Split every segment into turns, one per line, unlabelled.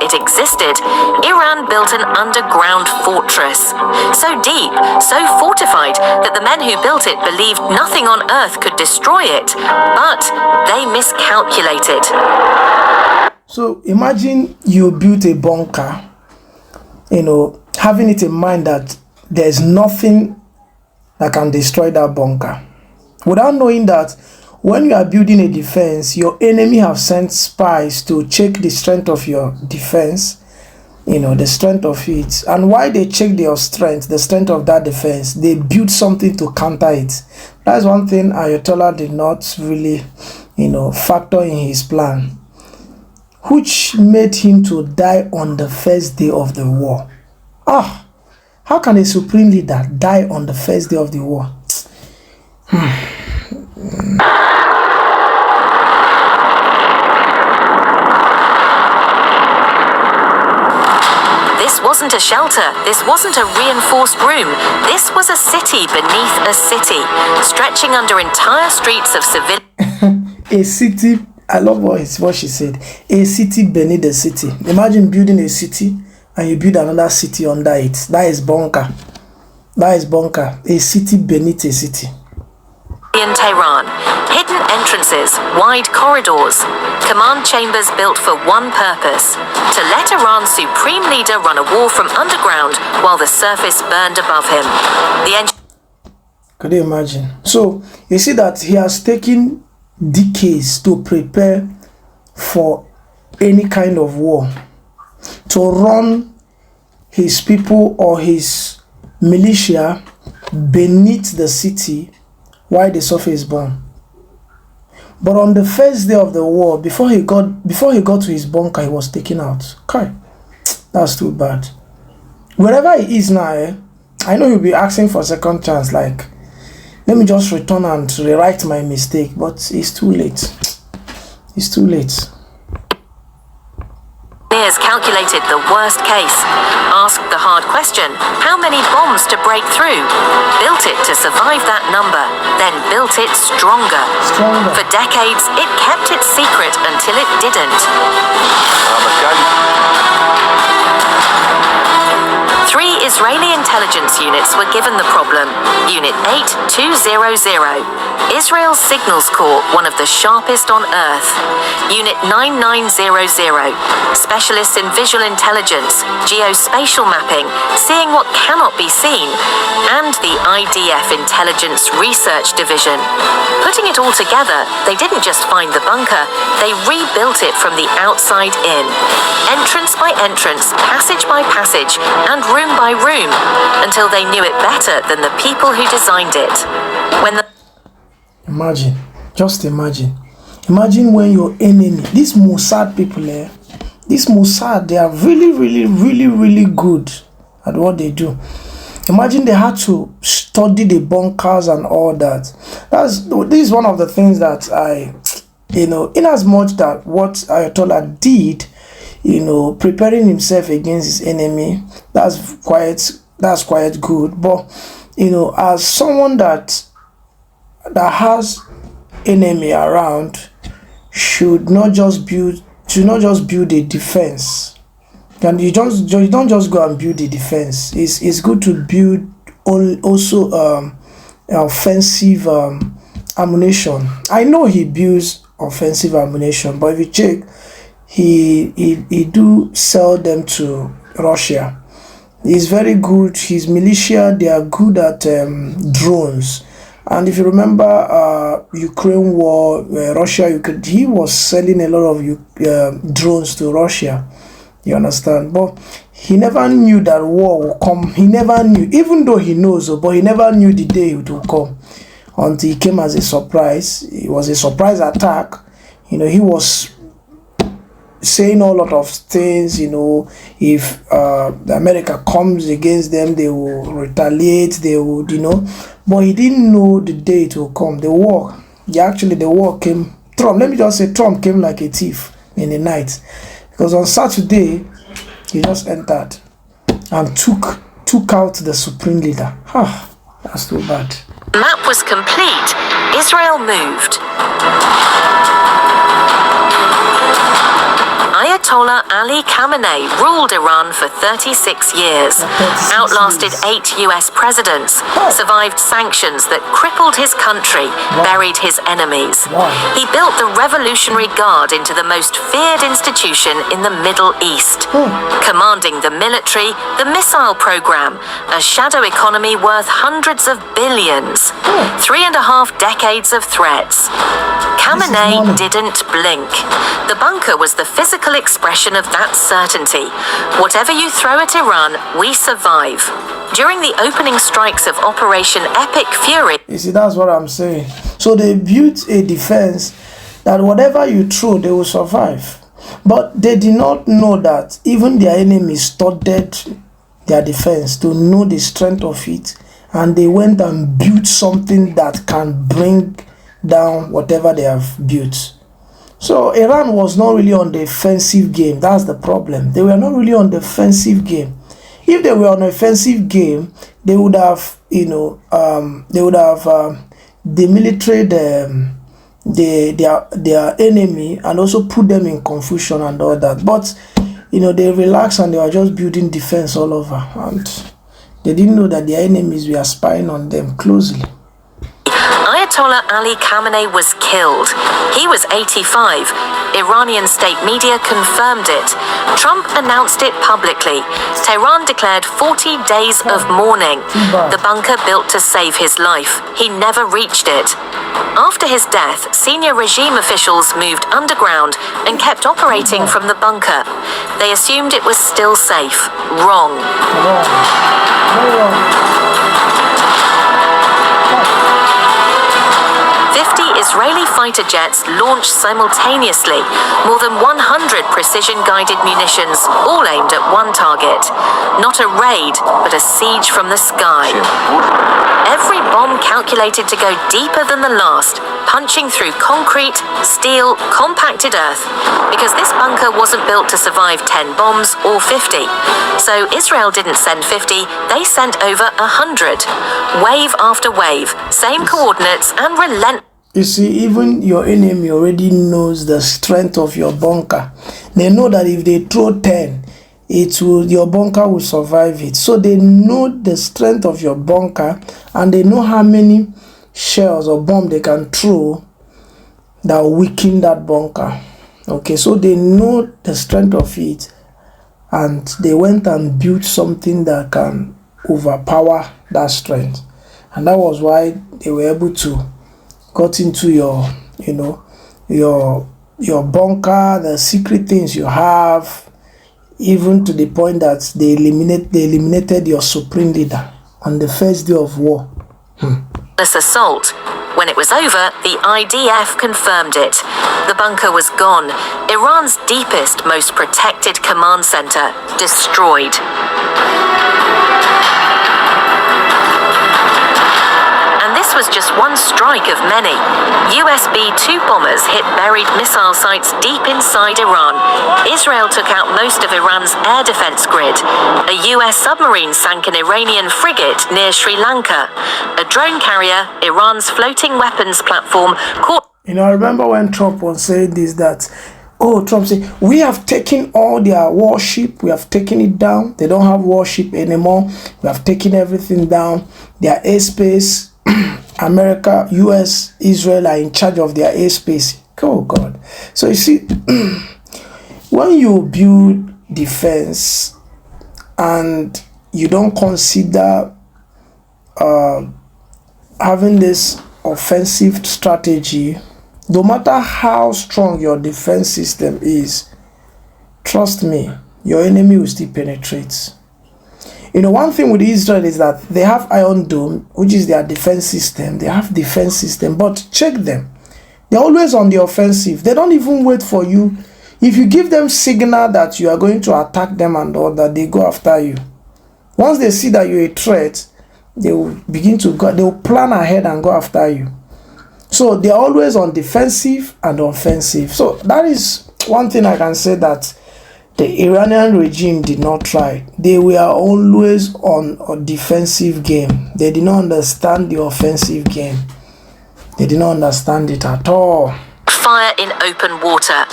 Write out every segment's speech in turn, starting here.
it existed, Iran built an underground fortress. So deep, so fortified, that the men who built it believed nothing on earth could destroy it, but they miscalculated.
So imagine you built a bunker, having it in mind that there's nothing that can destroy that bunker, without knowing that when you are building a defense, your enemy have sent spies to check the strength of your defense, the strength of it. And why they check your strength, the strength of that defense, they build something to counter it. That's one thing Ayatollah did not really, factor in his plan, which made him to die on the first day of the war. How can a supreme leader die on the first day of the war?
This wasn't a shelter. This wasn't a reinforced room. This was a city beneath a city, stretching under entire streets of civilians.
A city, I love what she said. A city beneath a city. Imagine building a city and you build another city under it. That is bunker. That is bunker. A city beneath a city.
In Tehran, hidden entrances, wide corridors, command chambers built for one purpose: to let Iran's supreme leader run a war from underground while the surface burned above him.
Could you imagine? So you see that he has taken decades to prepare for any kind of war, to run his people or his militia beneath the city while the surface burned. But on the first day of the war, before he got to his bunker, he was taken out. Okay, that's too bad. Wherever he is now, I know he'll be asking for a second chance, like, let me just return and rewrite my mistake, but it's too late. It's too late.
Engineers calculated the worst case, asked the hard question, how many bombs to break through, built it to survive that number, then built it stronger. For decades, it kept its secret until it didn't. 3 Israeli intelligence units were given the problem. Unit 8200, Israel's Signals Corps, one of the sharpest on Earth. Unit 9900, specialists in visual intelligence, geospatial mapping, seeing what cannot be seen, and the IDF Intelligence Research Division. Putting it all together, they didn't just find the bunker, they rebuilt it from the outside in. Entrance by entrance, passage by passage, and room by room, until they knew it better than the people who designed it.
Imagine, just imagine when your enemy, these Mossad people, this Mossad, they are really good at what they do. Imagine they had to study the bunkers and all that. This is one of the things that in as much that what Ayatollah did, preparing himself against his enemy, that's quite good. But as someone that has enemy around, should not just build a defense. And you don't just go and build a defense. It's good to build also offensive ammunition. I know he builds offensive ammunition, but if you check, he do sell them to Russia. He's very good. His militia, they are good at drones. And if you remember Ukraine war, Russia, he was selling a lot of drones to Russia. You understand? But he never knew that war would come. He never knew, even though he knows, but he never knew the day it would come until it came as a surprise. It was a surprise attack. He was saying a lot of things, if America comes against them, they will retaliate, they would, but he didn't know the day it will come. The war came. Trump came like a thief in the night, because on Saturday he just entered and took out the supreme leader. That's too bad.
Map was complete. Israel moved. Ayatollah Ali Khamenei ruled Iran for 36 years, outlasted 8 US presidents, survived sanctions that crippled his country, buried his enemies. He built the Revolutionary Guard into the most feared institution in the Middle East, commanding the military, the missile program, a shadow economy worth hundreds of billions, 3.5 decades of threats. Khamenei didn't blink. The bunker was the physical expression of that certainty. Whatever you throw at Iran, we survive. During the opening strikes of Operation Epic Fury...
You see, that's what I'm saying. So they built a defense that whatever you throw, they will survive. But they did not know that even their enemies studied their defense to know the strength of it. And they went and built something that can bring down whatever they have built. So Iran was not really on the offensive game. That's the problem. They were not really on the offensive game. If they were on the offensive game, they would have, demilitarized their enemy and also put them in confusion and all that. But they relaxed and they were just building defense all over, and they didn't know that their enemies were spying on them closely.
Ayatollah Ali Khamenei was killed. He was 85. Iranian state media confirmed it. Trump announced it publicly. Tehran declared 40 days of mourning. The bunker built to save his life. He never reached it. After his death, senior regime officials moved underground and kept operating from the bunker. They assumed it was still safe. Wrong.
Wrong.
50 Israeli fighter jets launched simultaneously, more than 100 precision-guided munitions, all aimed at one target. Not a raid, but a siege from the sky. Every bomb calculated to go deeper than the last, punching through concrete, steel, compacted earth, because this bunker wasn't built to survive 10 bombs or 50. So Israel didn't send 50, they sent over 100. Wave after wave, same coordinates and relentless.
You see, even your enemy already knows the strength of your bunker. They know that if they throw 10, your bunker will survive it. So they know the strength of your bunker, and they know how many shells or bomb they can throw that will weaken that bunker. Okay, so they know the strength of it, and they went and built something that can overpower that strength. And that was why they were able to got into your bunker, the secret things you have, even to the point that they eliminated your supreme leader on the first day of war.
This assault. When it was over, the IDF confirmed it. The bunker was gone. Iran's deepest, most protected command center destroyed. This was just one strike of many. US B-2 bombers hit buried missile sites deep inside Iran. Israel took out most of Iran's air defense grid. A US submarine sank an Iranian frigate near Sri Lanka. A drone carrier, Iran's floating weapons platform, caught...
I remember when Trump was saying this, that, Trump said, we have taken all their warship, we have taken it down. They don't have warship anymore. We have taken everything down. Their airspace... America, US, Israel are in charge of their airspace. Oh God. So you see, when you build defense and you don't consider having this offensive strategy, no matter how strong your defense system is, trust me, your enemy will still penetrate. One thing with Israel is that they have Iron Dome, which is their defense system. They have defense system, but check them. They're always on the offensive. They don't even wait for you. If you give them signal that you are going to attack them and all that, they go after you. Once they see that you're a threat, they will begin to go. They will plan ahead and go after you. So they're always on defensive and offensive. So that is one thing I can say that the Iranian regime did not try. They were always on a defensive game. They did not understand the offensive game. They did not understand it at all.
fire in open water.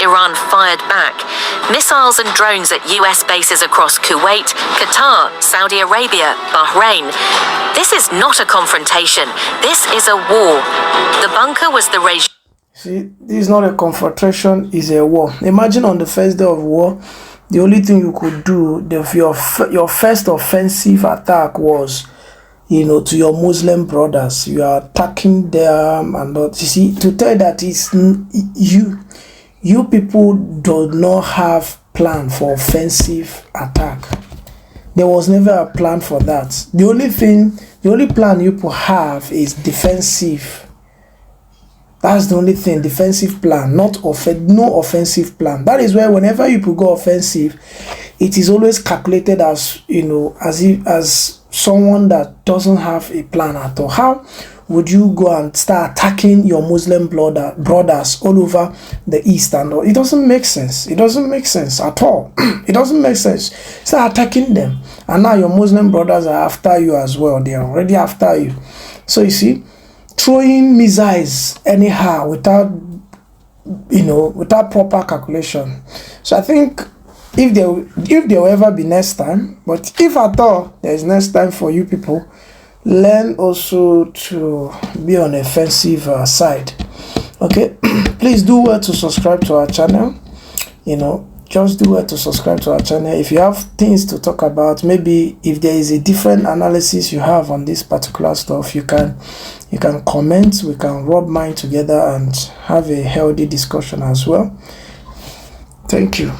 Iran fired back. Missiles and drones at US bases across Kuwait, Qatar, Saudi Arabia, Bahrain. This is not a confrontation. This is a war. The bunker was the regime.
See, this is not a confrontation, it's a war. Imagine on the first day of war, the only thing you could do, your first offensive attack was, you know, to your Muslim brothers. You are attacking them, and you see, to tell that it's you people do not have plan for offensive attack. There was never a plan for that. The only plan you people have is defensive. That's the only thing, defensive plan, no offensive plan. That is where whenever you go offensive, it is always calculated as, you know, as someone that doesn't have a plan at all. How would you go and start attacking your Muslim brothers all over the East and all? It doesn't make sense. It doesn't make sense at all. It doesn't make sense. Start attacking them, and now your Muslim brothers are after you as well. They are already after you. So you see, throwing missiles anyhow without, you know, without proper calculation. So I think if there will ever be next time, but if at all there is next time for you people, learn also to be on the offensive side. Okay, please do well to subscribe to our channel. You know, just do well to subscribe to our channel. If you have things to talk about, maybe if there is a different analysis you have on this particular stuff, you can comment. We can rub mine together and have a healthy discussion as well. Thank you.